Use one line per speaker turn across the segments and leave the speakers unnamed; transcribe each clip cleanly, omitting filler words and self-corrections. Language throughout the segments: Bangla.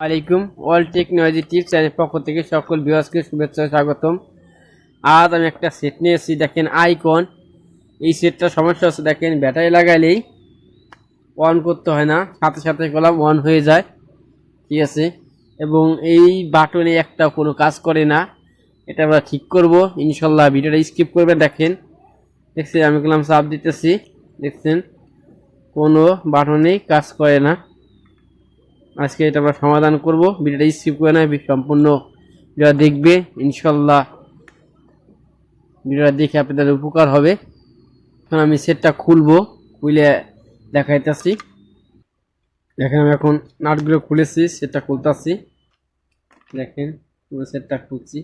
আলাইকুম অল টেকনোলজি টিপস চ্যানেলের পক্ষ থেকে সকল ভিউয়ার্সকে শুভেচ্ছা ও স্বাগতম। আজ আমি একটা সেট নিয়েছি, দেখেন আইকন। এই সেটটা সমস্যা হচ্ছে, দেখেন ব্যাটারি লাগাইলেই অন করতে হয় না, সাথে সাথে কলাম অন হয়ে যায়, ঠিক আছে। এবং এই বাটনে একটা কোনো কাজ করে না, এটা আমরা ঠিক করব ইনশাল্লাহ। ভিডিওটা স্কিপ করবেন। দেখেন, দেখছেন আমি কলাম চাপ দিতেছি, দেখছেন কোনো বাটনেই কাজ করে না। আজকে এটা আমরা সমাধান করব। ভিডিওটা স্কিপ করে না, সম্পূর্ণ ভিডিও দেখবে ইনশাল্লাহ। ভিডিওটা দেখে আপনাদের উপকার হবে। এখন আমি সেটটা খুলবো, খুলে দেখাইতেছি। দেখেন আমি এখন নাটগুলো খুলেছি, সেটটা খুলতেছি। দেখেন পুরো সেটটা খুলছি।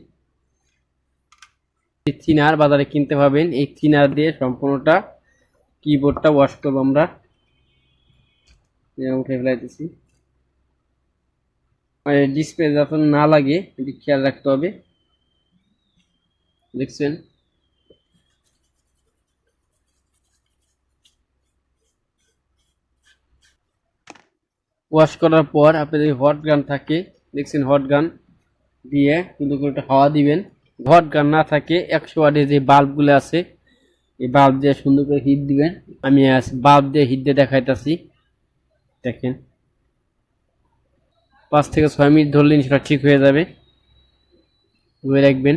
এই থিনার বাজারে কিনতে পাবেন, এই থিনার দিয়ে সম্পূর্ণটা কিবোর্ডটা ওয়াশ করবো আমরা। উঠে ফেলাইতেছি। ডিসপ্লে যখন না লাগে এটি খেয়াল রাখতে হবে। দেখছেন ওয়াশ করার পর আপনাদের হট গান থাকে, দেখছেন হট গান দিয়ে কিন্তু করে হাওয়া দিবেন। হট গান না থাকে 100 ওয়াটের যে বাল্বগুলো আছে, এই বাল্ব দিয়ে সুন্দর করে হিট দিবেন। আমি বাল্ব দিয়ে হিট দিয়ে দেখাইতেছি। দেখেন 5 থেকে 6 মিনিট ধরলেন সেটা ঠিক হয়ে যাবে, ধরে রাখবেন।